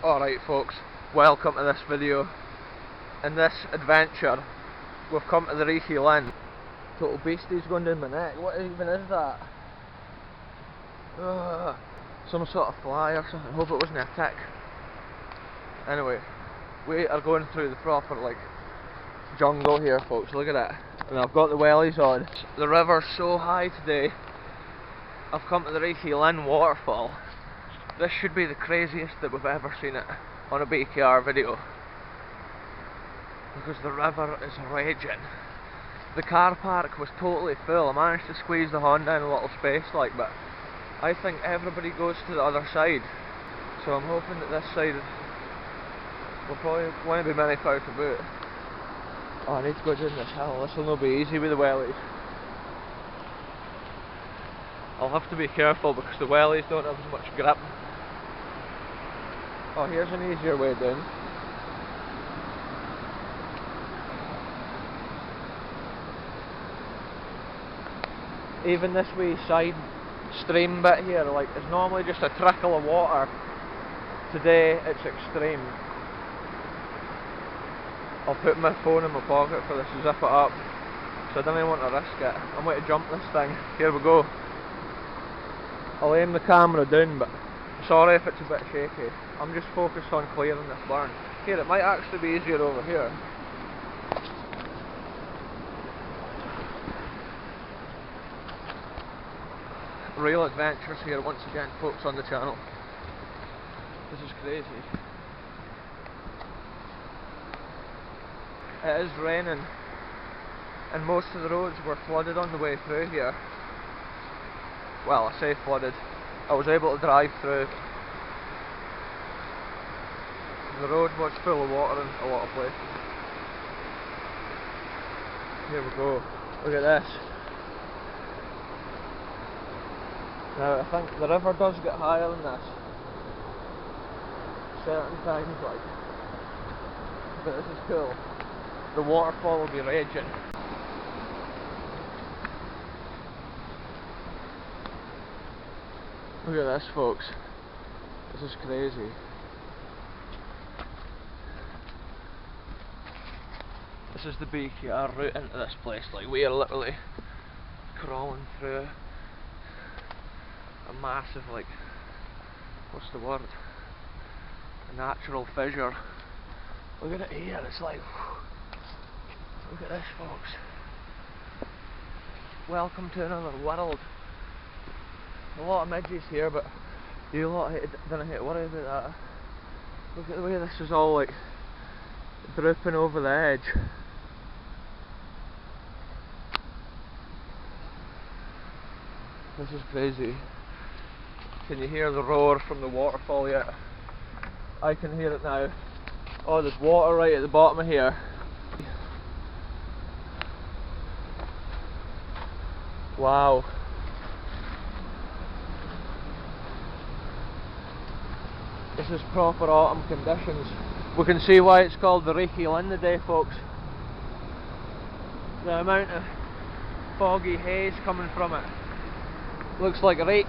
Alright folks, welcome to this video. In this adventure, we've come to the Reekie Linn. Total beastie's going down my neck. What even is that? Some sort of fly or something. Hope it wasn't a tick. Anyway, we are going through the proper jungle here folks, look at it. And I've got the wellies on. The river's so high today. I've come to the Reekie Linn Waterfall. This should be the craziest that we've ever seen it on a BKR video, because the river is raging. The car park was totally full. I managed to squeeze the Honda in a little space but I think everybody goes to the other side, so I'm hoping that this side will probably won't be many cars about. Oh, I need to go down this hill. This will not be easy with the wellies. I'll have to be careful because the wellies don't have as much grip. Oh, here's an easier way down. Even this wee side stream bit here, it's normally just a trickle of water. Today it's extreme. I'll put my phone in my pocket for this, zip it up, so I don't even want to risk it. I'm going to jump this thing. Here we go. I'll aim the camera down, but sorry if it's a bit shaky. I'm just focused on clearing this burn. Here, it might actually be easier over here. Real adventures here once again folks on the channel. This is crazy. It is raining and most of the roads were flooded on the way through here. Well, I say flooded. I was able to drive through. The road was full of water in a lot of places. Here we go. Look at this. Now I think the river does get higher than this certain times but this is cool. The waterfall will be raging. Look at this folks. This is crazy. This is the BKR route into this place. We are literally crawling through a massive what's the word? A natural fissure. Look at it here, it's look at this folks. Welcome to another world. A lot of midges here, but you lot don't have to worry about that. Look at the way this is all drooping over the edge. This is crazy. Can you hear the roar from the waterfall yet? I can hear it now. Oh, there's water right at the bottom of here. Wow. This is proper autumn conditions. We can see why it's called the Reekie Linn today folks. The amount of foggy haze coming from it. Looks like a rake.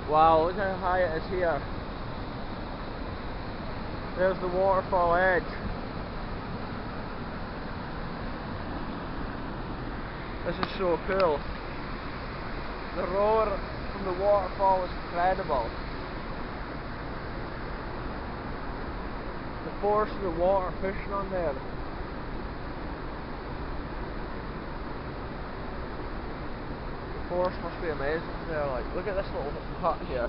Wow, look how high it is here. There's the waterfall edge. This is so cool. The roar from the waterfall is incredible. The force of the water pushing on there. The force must be amazing there. Look at this little hut here.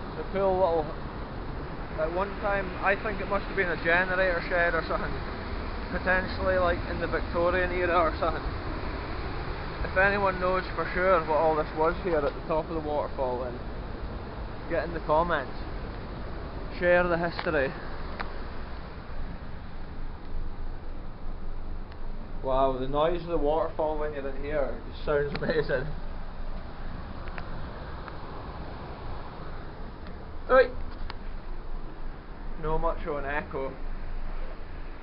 It's a cool little. At one time, I think it must have been a generator shed or something. Potentially in the Victorian era or something. If anyone knows for sure what all this was here at the top of the waterfall, then get in the comments. Share the history. Wow, the noise of the waterfall when you're in here just sounds amazing. Oi! No much of an echo.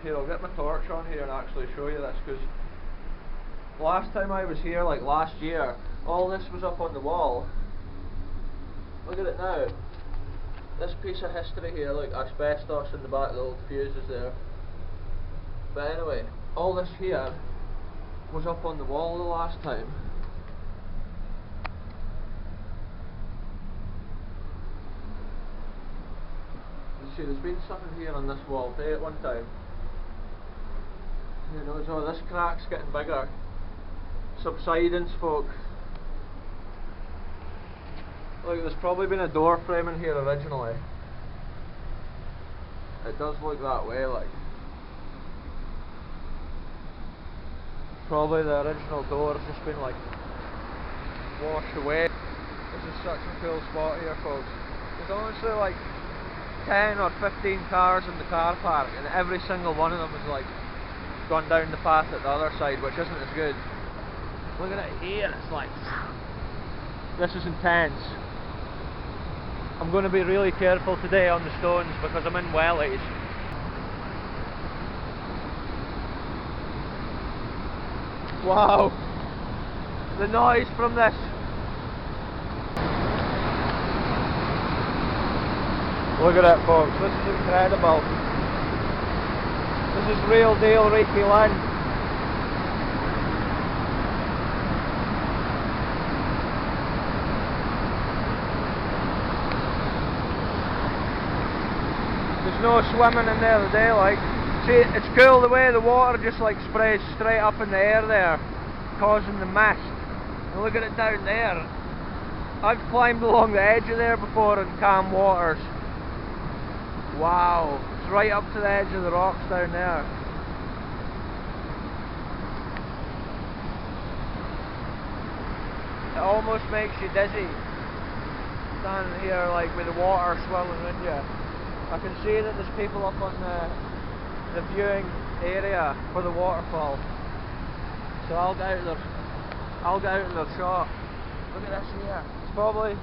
Here, I'll get my torch on here and actually show you this, because last time I was here, like last year, all this was up on the wall. Look at it now. This piece of history here, like asbestos in the back of the old fuses there. But anyway, all this here was up on the wall the last time. You see, there's been something here on this wall too at one time. You know, so this crack's getting bigger. Subsidence, folks. Look, there's probably been a door frame in here originally. It does look that way, like. Probably the original door has just been like washed away. This is such a cool spot here, folks. There's honestly like 10 or 15 cars in the car park, and every single one of them is like gone down the path at the other side, which isn't as good. Look at it here, it's like, this is intense. I'm going to be really careful today on the stones because I'm in wellies. Wow, the noise from this. Look at it, folks, this is incredible. This is real deal Reekie Linn. There's no swimming in there today, like. See, it's cool the way the water just like sprays straight up in the air there, causing the mist. And look at it down there. I've climbed along the edge of there before in calm waters. Wow, it's right up to the edge of the rocks down there. It almost makes you dizzy, standing here like with the water swirling in you. I can see that there's people up on the viewing area for the waterfall. So I'll get out of their shot. Look at this here. It's probably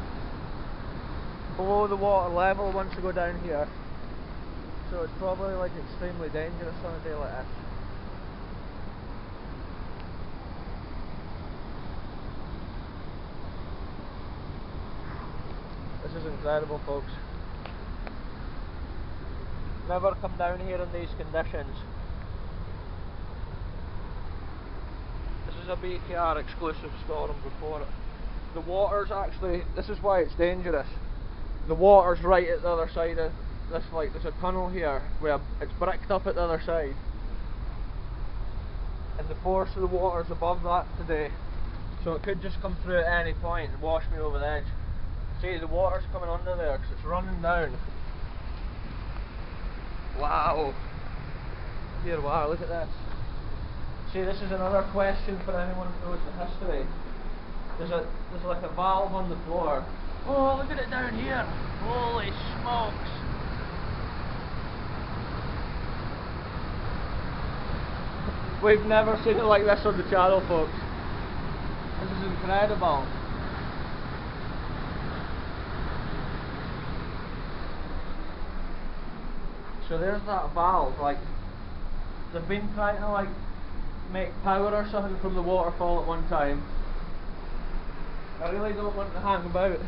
below the water level once you go down here. So it's probably like extremely dangerous on a day like this. This is incredible, folks. Never come down here in these conditions. This is a BKR exclusive storm report. The water's actually, this is why it's dangerous. The water's right at the other side of this, like there's a tunnel here where it's bricked up at the other side. And the force of the water's above that today. So it could just come through at any point and wash me over the edge. See, the water's coming under there because it's running down. Wow. Here, wow, look at this. See, this is another question for anyone who knows the history. There's like a valve on the floor. Oh, look at it down here. Holy smokes. We've never seen it like this on the channel, folks. This is incredible. So there's that valve, like, they've been trying to like make power or something from the waterfall at one time. I really don't want to hang about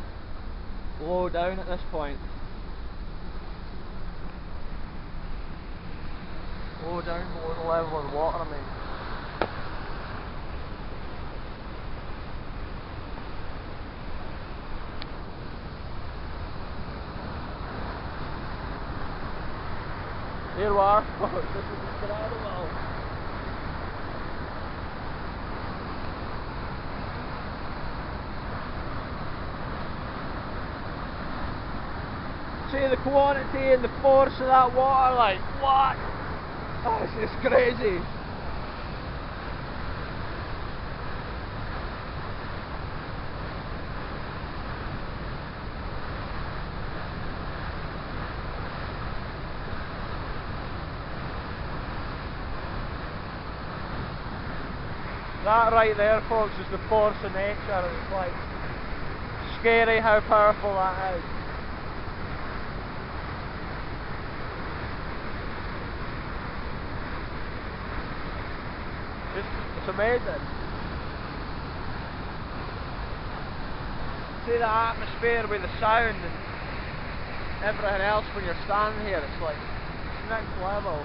low down at this point. Low down below the level of the water, I mean. Here we are, folks, this is incredible. See the quantity and the force of that water, like, what? Oh, it's just crazy. That right there, folks, is the force of nature. It's like scary how powerful that is. It's amazing. See the atmosphere with the sound and everything else when you're standing here, it's like next level.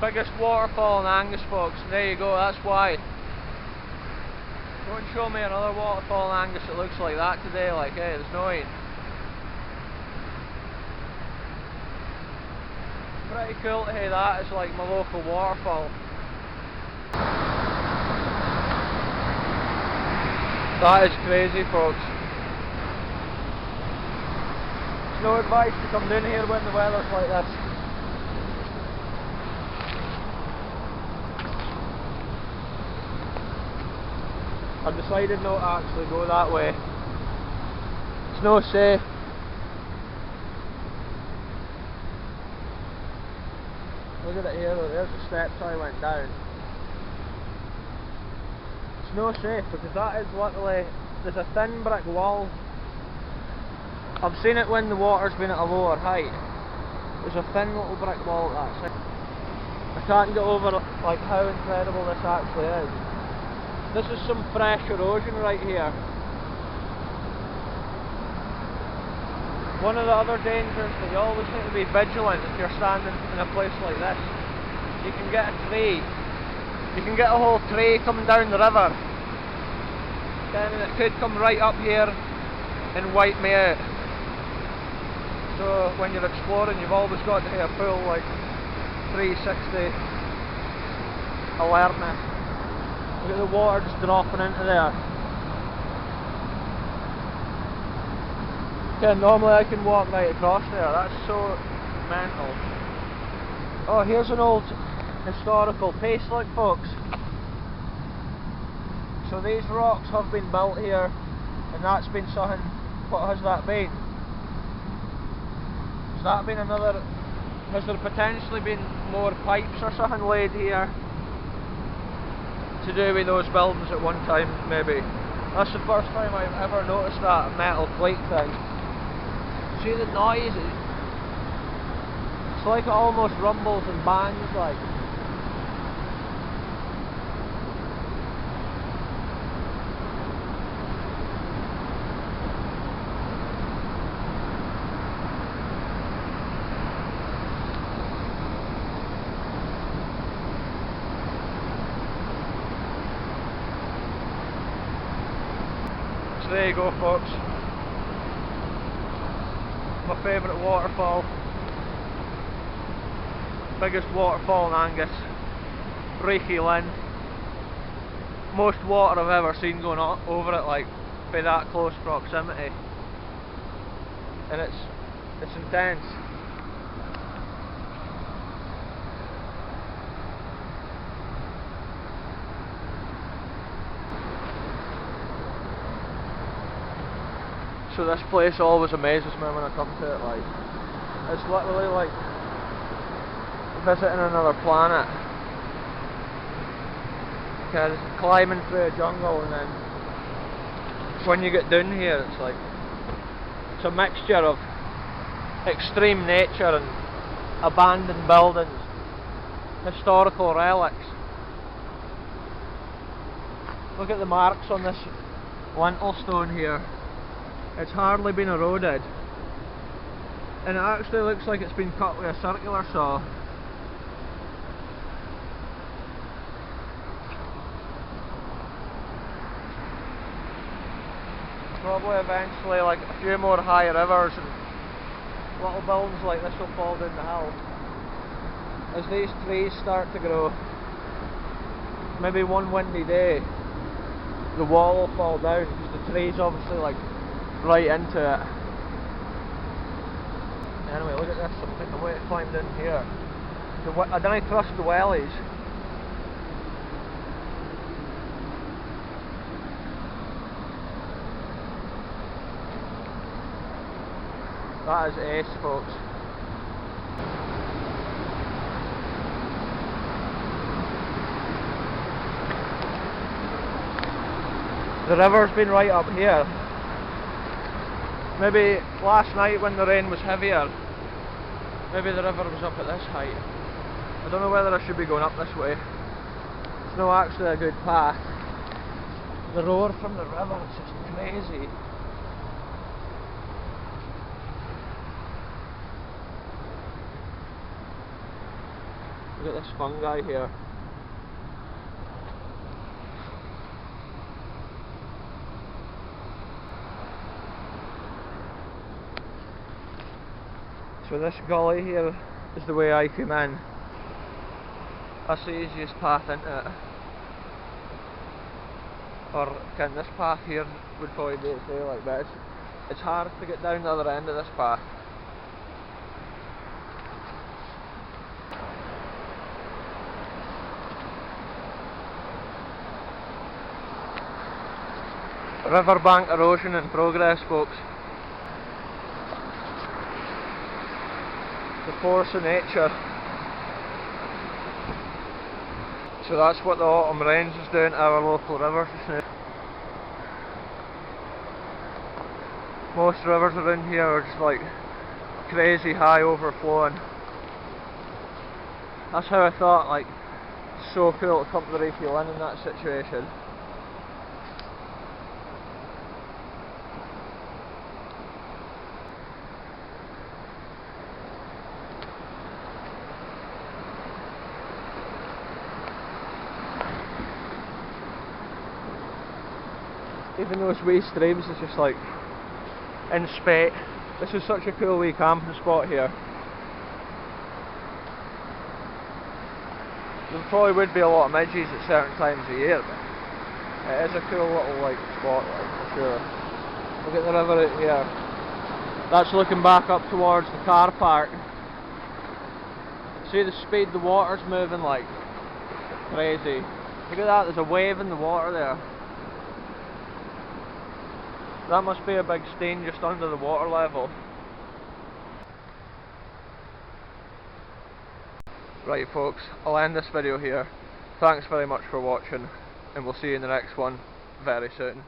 Biggest waterfall in Angus, folks, and there you go, that's why. Don't show me another waterfall in Angus that looks like that today, like, hey, there's no ain't. Pretty cool to hear that as like my local waterfall. That is crazy, folks. There's no advice to come down here when the weather's like this. I've decided not to actually go that way. It's no safe. Look at it here, there's the steps I went down. It's no safe because that is literally, there's a thin brick wall. I've seen it when the water's been at a lower height. There's a thin little brick wall at that side. I can't get over like how incredible this actually is. This is some fresh erosion right here. One of the other dangers that you always need to be vigilant if you're standing in a place like this. You can get a tree. You can get a whole tree coming down the river. And it could come right up here and wipe me out. So when you're exploring, you've always got to have a full like 360 alertness. Look at the water just dropping into there. Yeah, normally I can walk right across there, that's so mental. Oh, here's an old historical piece, look folks. So these rocks have been built here, and that's been something, what has that been? Has that been another, has there potentially been more pipes or something laid here? To do with those buildings at one time, maybe. That's the first time I've ever noticed that metal plate thing. See the noise? It's like it almost rumbles and bangs like. So there you go, folks. My favourite waterfall. Biggest waterfall in Angus. Reekie Linn. Most water I've ever seen going over it, like by that close proximity. And it's intense. So this place always amazes me when I come to it, like, it's literally like visiting another planet. Because climbing through a jungle, and then when you get down here it's like, it's a mixture of extreme nature and abandoned buildings, historical relics. Look at the marks on this lintel stone here. It's hardly been eroded, and it actually looks like it's been cut with a circular saw. Probably eventually like a few more high rivers and little buildings like this will fall down the hill. As these trees start to grow, maybe one windy day the wall will fall down because the tree's obviously like right into it. Anyway, look at this, I'm going to climb down here. I don't trust the wellies. That is ace, folks. The river's been right up here. Maybe last night when the rain was heavier, maybe the river was up at this height. I don't know whether I should be going up this way. not actually a good path. The roar from the river is just crazy. Look at this fungi here. So this gully here is the way I came in. That's the easiest path into it. Or again, this path here would probably be okay like this. It's hard to get down the other end of this path. Riverbank erosion in progress, folks. The force of nature. So that's what the autumn rains is doing to our local rivers just now. Most rivers around here are just like crazy high overflowing. That's how I thought, like, so cool to come to the Reekie Linn in that situation. Even those wee streams is just like in spate. This is such a cool wee camping spot here. There probably would be a lot of midges at certain times of year, but it is a cool little like spot, like, for sure. Look at the river out here. That's looking back up towards the car park. See the speed the water's moving like crazy. Look at that, there's a wave in the water there. That must be a big stain just under the water level. Right folks, I'll end this video here. Thanks very much for watching, and we'll see you in the next one very soon.